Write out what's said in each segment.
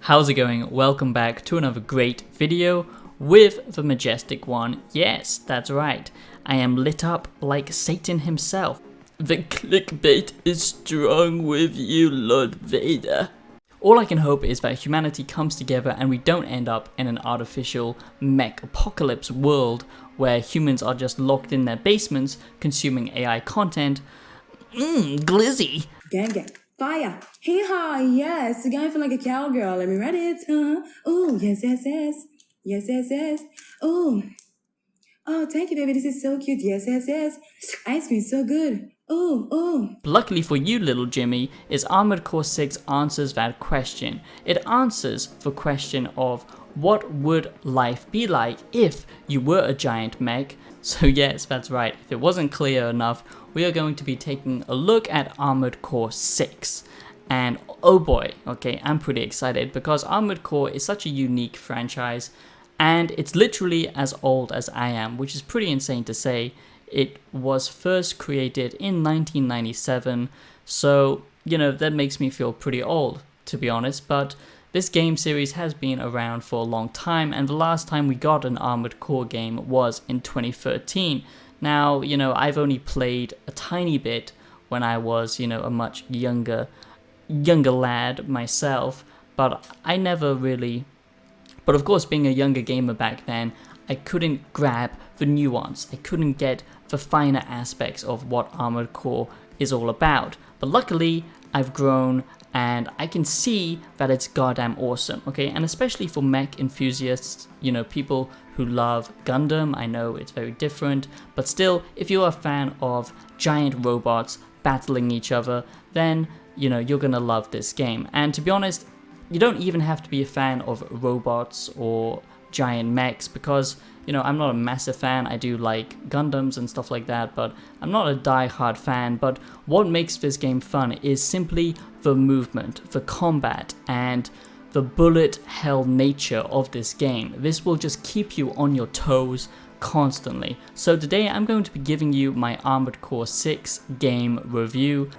How's it going? Welcome back to another great video with the majestic one. Yes, that's right. I am lit up like Satan himself. The clickbait is strong with you, Lord Vader. All I can hope is that humanity comes together and we don't end up in an artificial mech apocalypse world where humans are just locked in their basements consuming AI content. Glizzy. Gang, gang. Fire. Hee-haw, yes. You're gonna feel like a cowgirl. Let me read it. Ooh, yes, yes, yes. Yes, yes, yes. Ooh. Oh, thank you, baby. This is so cute. Yes, yes, yes. Ice cream, so good. Ooh, ooh. Luckily for you, little Jimmy, is Armored Core 6 answers that question. It answers the question of what would life be like if you were a giant mech. So yes, that's right. If it wasn't clear enough, we are going to be taking a look at Armored Core 6. And oh boy, okay, I'm pretty excited because Armored Core is such a unique franchise and it's literally as old as I am, which is pretty insane to say. It was first created in 1997, so, you know, that makes me feel pretty old, to be honest, but this game series has been around for a long time, and the last time we got an Armored Core game was in 2013. Now, you know, I've only played a tiny bit when I was, you know, a much younger lad myself, but I never really... But of course, being a younger gamer back then, I couldn't grab the nuance, I couldn't get the finer aspects of what Armored Core is all about. But luckily, I've grown and I can see that it's goddamn awesome, okay? And especially for mech enthusiasts, you know, people who love Gundam, I know it's very different, but still, if you're a fan of giant robots battling each other, then, you know, you're gonna love this game. And to be honest, you don't even have to be a fan of robots or giant mechs because, you know, I'm not a massive fan. I do like Gundams and stuff like that, but I'm not a die-hard fan. But what makes this game fun is simply the movement, the combat, and the bullet hell nature of this game. This will just keep you on your toes constantly. So today I'm going to be giving you my Armored Core 6 game review.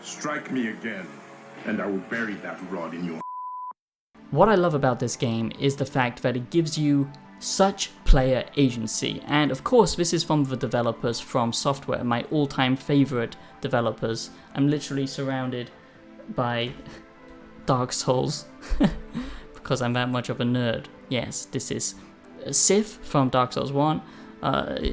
Strike me again, and I will bury that rod in your... What I love about this game is the fact that it gives you such player agency, and of course this is from the developers FromSoftware, my all-time favorite developers. I'm literally surrounded by Dark Souls because I'm that much of a nerd. Yes, this is Sif from Dark Souls 1.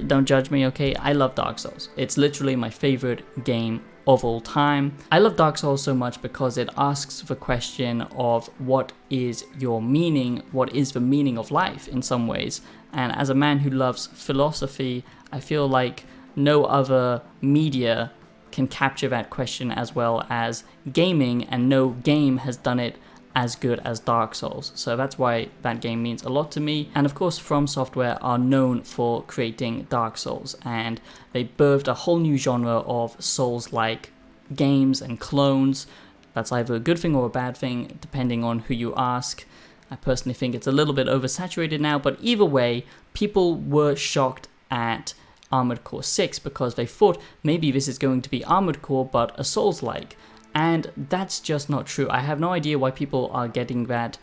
Don't judge me, okay? I love Dark Souls. It's literally my favorite game of all time. I love Dark Souls so much because it asks the question of what is your meaning, what is the meaning of life in some ways. And as a man who loves philosophy, I feel like no other media can capture that question as well as gaming, and no game has done it as good as Dark Souls. So that's why that game means a lot to me. And of course, FromSoftware are known for creating Dark Souls, and they birthed a whole new genre of Souls-like games and clones. That's either a good thing or a bad thing, depending on who you ask. I personally think it's a little bit oversaturated now, but either way, people were shocked at Armored Core 6 because they thought maybe this is going to be Armored Core but a Souls-like. And that's just not true. I have no idea why people are getting that,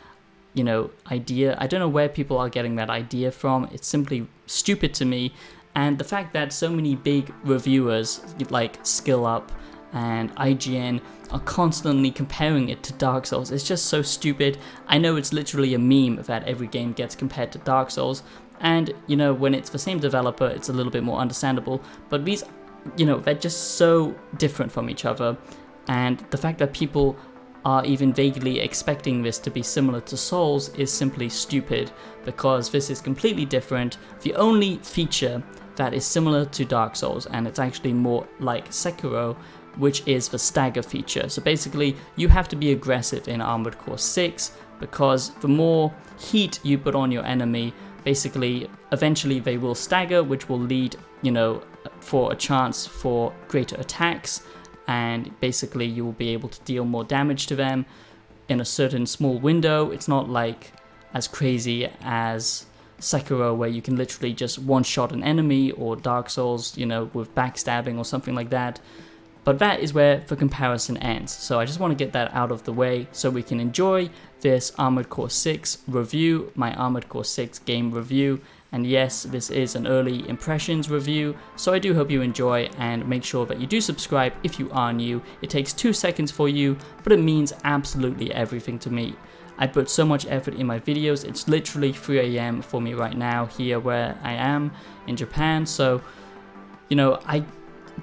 you know, idea. I don't know where people are getting that idea from. It's simply stupid to me. And the fact that so many big reviewers like SkillUp and IGN are constantly comparing it to Dark Souls is just so stupid. I know it's literally a meme that every game gets compared to Dark Souls. And, you know, when it's the same developer, it's a little bit more understandable. But these, you know, they're just so different from each other. And the fact that people are even vaguely expecting this to be similar to Souls is simply stupid, because this is completely different. The only feature that is similar to Dark Souls, and it's actually more like Sekiro, which is the stagger feature. So basically, you have to be aggressive in Armored Core 6, because the more heat you put on your enemy, basically, eventually they will stagger, which will lead, you know, for a chance for greater attacks. And basically you will be able to deal more damage to them in a certain small window. It's not like as crazy as Sekiro, where you can literally just one-shot an enemy, or Dark Souls, you know, with backstabbing or something like that. But that is where the comparison ends. So I just want to get that out of the way so we can enjoy this Armored Core 6 review, my Armored Core 6 game review. And yes, this is an early impressions review, so I do hope you enjoy, and make sure that you do subscribe if you are new. It takes 2 seconds for you, but it means absolutely everything to me. I put so much effort in my videos. It's literally 3 AM for me right now here where I am in Japan, so you know, I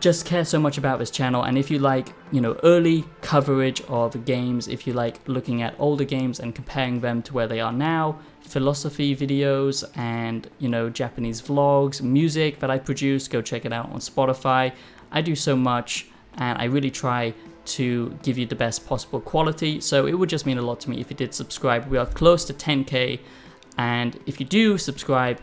just care so much about this channel. And if you like, you know, early coverage of games, if you like looking at older games and comparing them to where they are now, philosophy videos and, you know, Japanese vlogs, music that I produce, go check it out on Spotify. I do so much, and I really try to give you the best possible quality, so it would just mean a lot to me if you did subscribe. We are close to 10k, and if you do subscribe,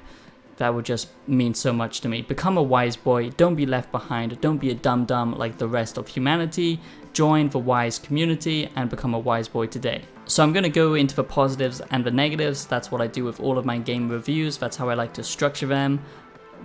that would just mean so much to me. Become a wise boy, don't be left behind, don't be a dum-dum like the rest of humanity. Join the wise community and become a wise boy today. So I'm going to go into the positives and the negatives. That's what I do with all of my game reviews. That's how I like to structure them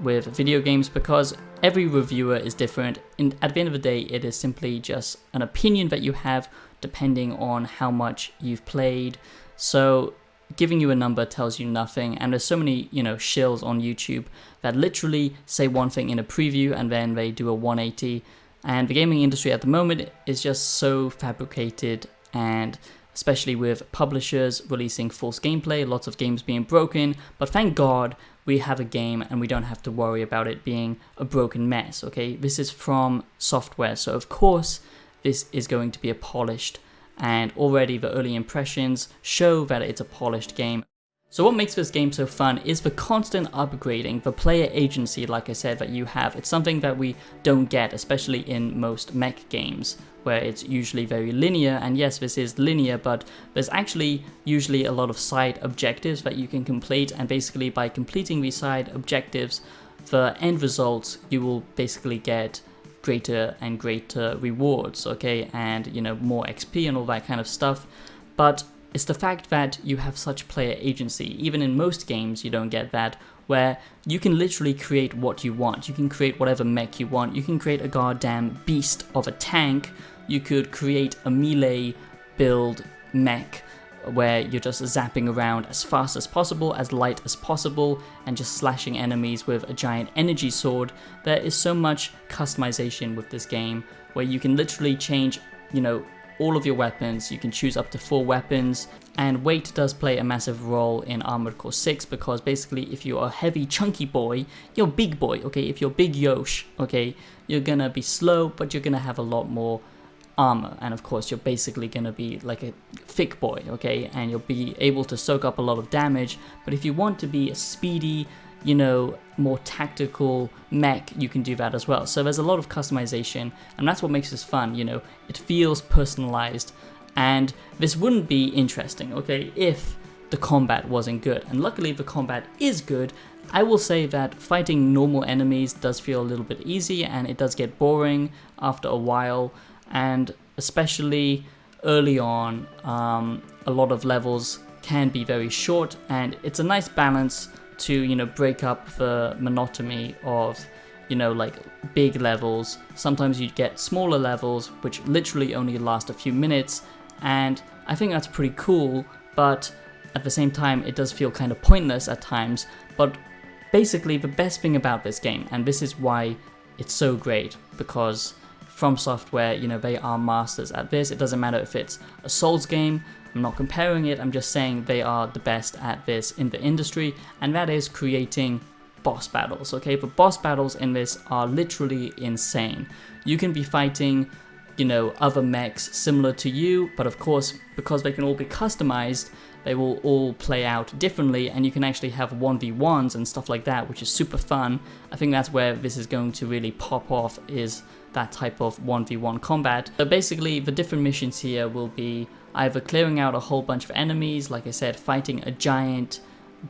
with video games, because every reviewer is different, and at the end of the day it is simply just an opinion that you have depending on how much you've played. So giving you a number tells you nothing, and there's so many, you know, shills on YouTube that literally say one thing in a preview and then they do a 180, and the gaming industry at the moment is just so fabricated, and especially with publishers releasing false gameplay, lots of games being broken. But thank God we have a game and we don't have to worry about it being a broken mess, okay? This is FromSoftware, so of course this is going to be a polished, and already the early impressions show that it's a polished game. So what makes this game so fun is the constant upgrading, the player agency, like I said, that you have. It's something that we don't get, especially in most mech games, where it's usually very linear. And yes, this is linear, but there's actually usually a lot of side objectives that you can complete, and basically by completing these side objectives, the end results, you will basically get greater and greater rewards, okay, and, you know, more XP and all that kind of stuff. But it's the fact that you have such player agency. Even in most games you don't get that, where you can literally create what you want. You can create whatever mech you want. You can create a goddamn beast of a tank. You could create a melee build mech where you're just zapping around as fast as possible, as light as possible, and just slashing enemies with a giant energy sword. There is so much customization with this game, where you can literally change, you know, all of your weapons. You can choose up to 4 weapons, and weight does play a massive role in Armored Core 6, because basically if you're a heavy chunky boy, you're big boy, okay? If you're big Yosh, okay, you're gonna be slow, but you're gonna have a lot more armor, and of course you're basically gonna be like a thick boy, okay, and you'll be able to soak up a lot of damage. But if you want to be a speedy, you know, more tactical mech, you can do that as well. So there's a lot of customization, and that's what makes this fun. You know, it feels personalized, and this wouldn't be interesting, okay, if the combat wasn't good. And luckily the combat is good. I will say that fighting normal enemies does feel a little bit easy, and it does get boring after a while. And especially early on, a lot of levels can be very short, and it's a nice balance to, you know, break up the monotony of, you know, like big levels. Sometimes you get smaller levels which literally only last a few minutes, and I think that's pretty cool, but at the same time it does feel kind of pointless at times. But basically the best thing about this game, and this is why it's so great, because FromSoftware, you know, they are masters at this. It doesn't matter if it's a Souls game. I'm not comparing it, I'm just saying they are the best at this in the industry, and that is creating boss battles, okay? The boss battles in this are literally insane. You can be fighting, you know, other mechs similar to you, but of course, because they can all be customized, they will all play out differently, and you can actually have 1v1s and stuff like that, which is super fun. I think that's where this is going to really pop off, is that type of 1v1 combat. So basically the different missions here will be either clearing out a whole bunch of enemies, like I said, fighting a giant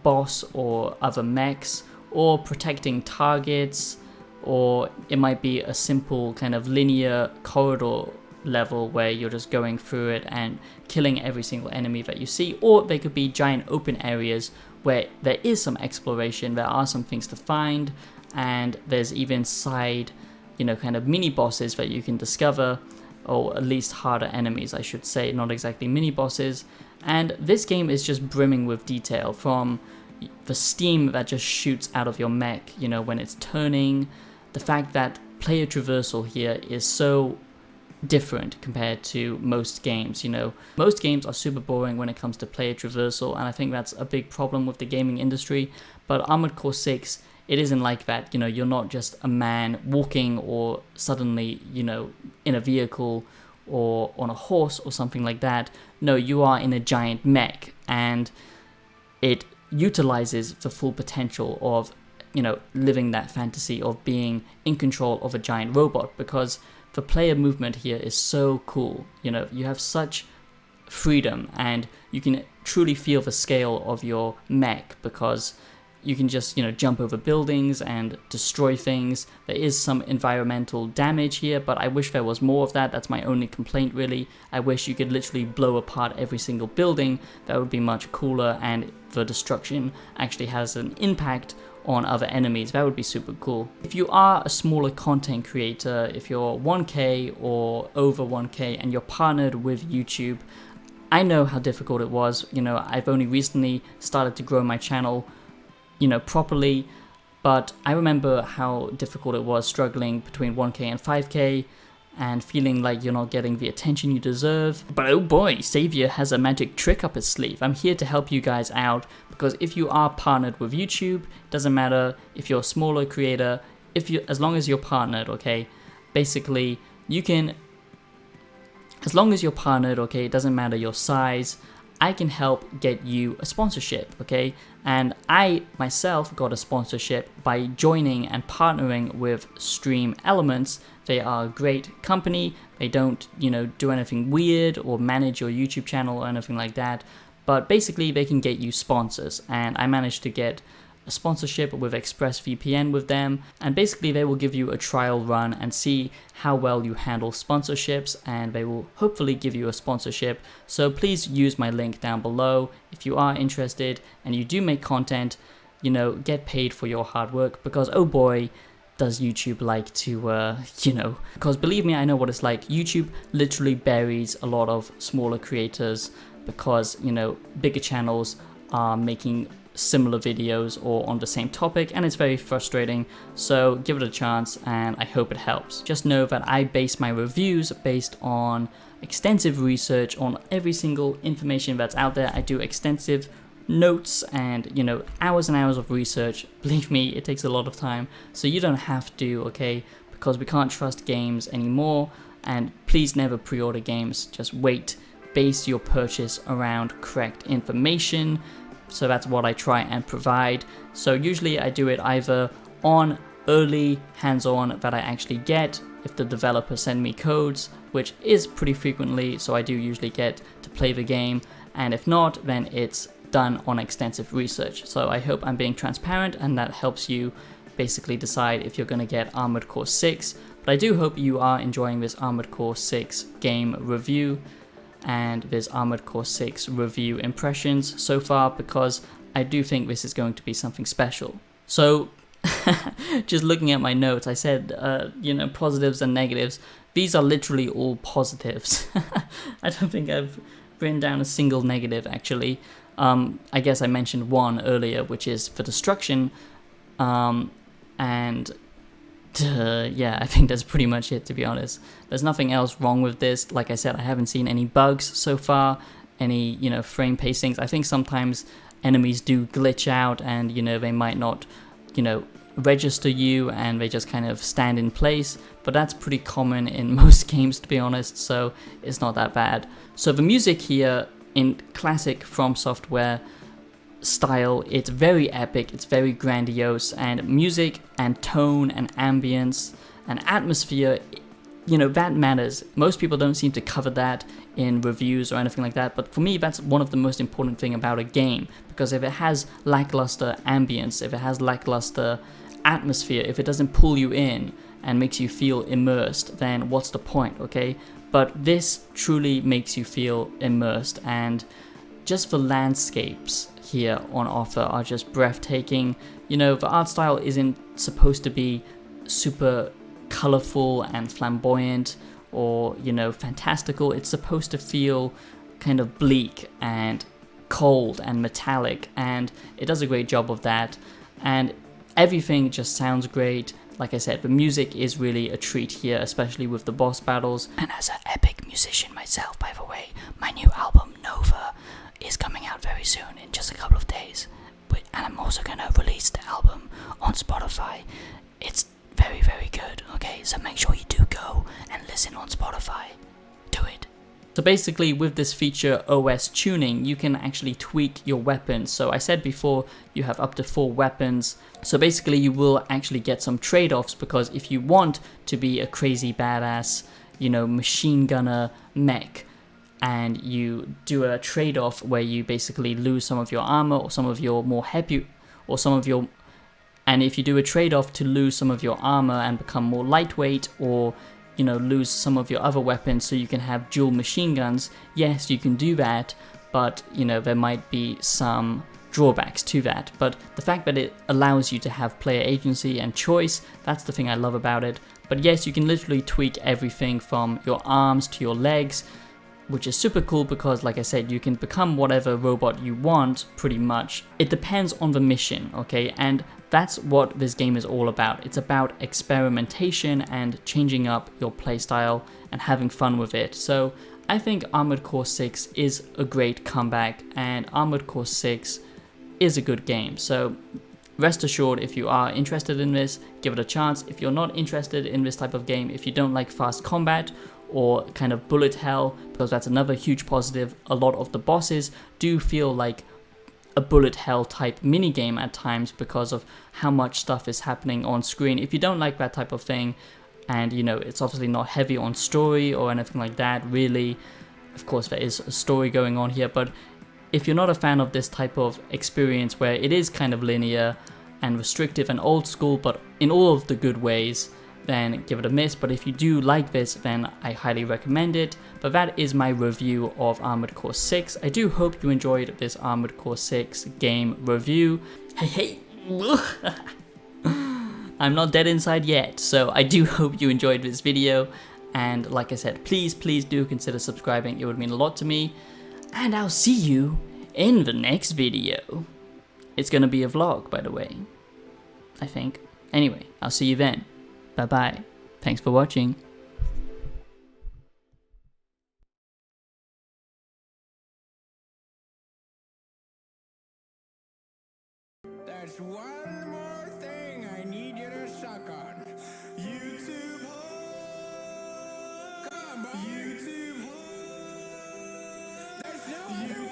boss or other mechs, or protecting targets, or it might be a simple kind of linear corridor level where you're just going through it and killing every single enemy that you see, or they could be giant open areas where there is some exploration, there are some things to find, and there's even side you know, kind of mini bosses that you can discover, or at least harder enemies, I should say, not exactly mini bosses. And this game is just brimming with detail, from the steam that just shoots out of your mech, you know, when it's turning, the fact that player traversal here is so different compared to most games. You know, most games are super boring when it comes to player traversal, and I think that's a big problem with the gaming industry. But Armored Core 6, it isn't like that. You know, you're not just a man walking or suddenly, you know, in a vehicle or on a horse or something like that. No, you are in a giant mech, and it utilizes the full potential of, you know, living that fantasy of being in control of a giant robot, because the player movement here is so cool. You know, you have such freedom, and you can truly feel the scale of your mech, because you can just, you know, jump over buildings and destroy things. There is some environmental damage here, but I wish there was more of that. That's my only complaint, really. I wish you could literally blow apart every single building. That would be much cooler, and the destruction actually has an impact on other enemies. That would be super cool. If you are a smaller content creator, if you're 1K or over 1K and you're partnered with YouTube, I know how difficult it was. You know, I've only recently started to grow my channel, you know, properly, but I remember how difficult it was struggling between 1K and 5K and feeling like you're not getting the attention you deserve. But oh boy, Xavier has a magic trick up his sleeve. I'm here to help you guys out, because if you are partnered with YouTube, it doesn't matter if you're a smaller creator, as long as you're partnered, okay? Basically, you can, as long as you're partnered, okay, it doesn't matter your size, I can help get you a sponsorship, okay? And I myself got a sponsorship by joining and partnering with Stream Elements. They are a great company. They don't, you know, do anything weird or manage your YouTube channel or anything like that. But basically, they can get you sponsors. And I managed to get a sponsorship with ExpressVPN with them, and basically they will give you a trial run and see how well you handle sponsorships, and they will hopefully give you a sponsorship. So please use my link down below if you are interested and you do make content, you know, get paid for your hard work, because oh boy, does YouTube like to, you know, because believe me, I know what it's like. YouTube literally buries a lot of smaller creators because, you know, bigger channels are making similar videos or on the same topic, and it's very frustrating. So give it a chance, and I hope it helps. Just know that I base my reviews based on extensive research on every single information that's out there. I do extensive notes and, you know, hours and hours of research. Believe me, it takes a lot of time, so you don't have to, okay? Because we can't trust games anymore. And please never pre-order games, just wait. Base your purchase around correct information. So that's what I try and provide. So usually I do it either on early hands-on that I actually get, if the developer send me codes, which is pretty frequently, so I do usually get to play the game, and if not, then it's done on extensive research. So I hope I'm being transparent, and that helps you basically decide if you're going to get Armored Core 6. But I do hope you are enjoying this Armored Core 6 game review and this Armored Core 6 review impressions so far, because I do think this is going to be something special. So just looking at my notes, I said, you know, positives and negatives. These are literally all positives. I don't think I've written down a single negative, actually. I guess I mentioned one earlier, which is the destruction, and yeah, I think that's pretty much it, to be honest. There's nothing else wrong with this. Like I said, I haven't seen any bugs so far, any, you know, frame pacings. I think sometimes enemies do glitch out, and, you know, they might not, you know, register you, and they just kind of stand in place, but that's pretty common in most games, to be honest, so it's not that bad. So the music here, in classic FromSoftware style, it's very epic, it's very grandiose, and music and tone and ambience and atmosphere, you know, that matters. Most people don't seem to cover that in reviews or anything like that, but for me, that's one of the most important thing about a game, because if it has lackluster ambience, if it has lackluster atmosphere, if it doesn't pull you in and makes you feel immersed, then what's the point, okay? But this truly makes you feel immersed, and just the landscapes here on offer are just breathtaking. You know, the art style isn't supposed to be super colorful and flamboyant or, you know, fantastical. It's supposed to feel kind of bleak and cold and metallic, and it does a great job of that. And everything just sounds great. Like I said, the music is really a treat here, especially with the boss battles. And as an epic musician myself, by the way, my new album Nova is coming out very soon, in just a couple of days. And I'm also gonna release the album on Spotify. It's very, very good, okay? So make sure you do go and listen on Spotify. Do it. So basically, with this feature OS tuning, you can actually tweak your weapons. So I said before, you have up to 4 weapons. So basically, you will actually get some trade-offs, because if you want to be a crazy badass, you know, machine gunner mech, and you do a trade-off where you basically lose some of your armor or some of your more heavy, or some of your, and if you do a trade-off to lose some of your armor and become more lightweight, or, you know, lose some of your other weapons so you can have dual machine guns, yes, you can do that, but, you know, there might be some drawbacks to that. But the fact that it allows you to have player agency and choice, that's the thing I love about it. But yes, you can literally tweak everything from your arms to your legs, which is super cool because, like I said, you can become whatever robot you want, pretty much. It depends on the mission, okay? And that's what this game is all about. It's about experimentation and changing up your playstyle and having fun with it. So I think Armored Core 6 is a great comeback, and Armored Core 6 is a good game. So rest assured, if you are interested in this, give it a chance. If you're not interested in this type of game, if you don't like fast combat or kind of bullet hell, because that's another huge positive, a lot of the bosses do feel like a bullet hell type minigame at times because of how much stuff is happening on screen. If you don't like that type of thing, and you know, it's obviously not heavy on story or anything like that, really, of course there is a story going on here, but if you're not a fan of this type of experience where it is kind of linear and restrictive and old school, but in all of the good ways, then give it a miss. But if you do like this, then I highly recommend it. But that is my review of Armored Core 6. I do hope you enjoyed this Armored Core 6 game review. Hey, I'm not dead inside yet, so I do hope you enjoyed this video. And like I said, please do consider subscribing. It would mean a lot to me. And I'll see you in the next video. It's gonna be a vlog, by the way, I think. Anyway, I'll see you then. Bye-bye. Thanks for watching. That's one more thing I need you to suck on. YouTube. Come on. YouTube. There's no other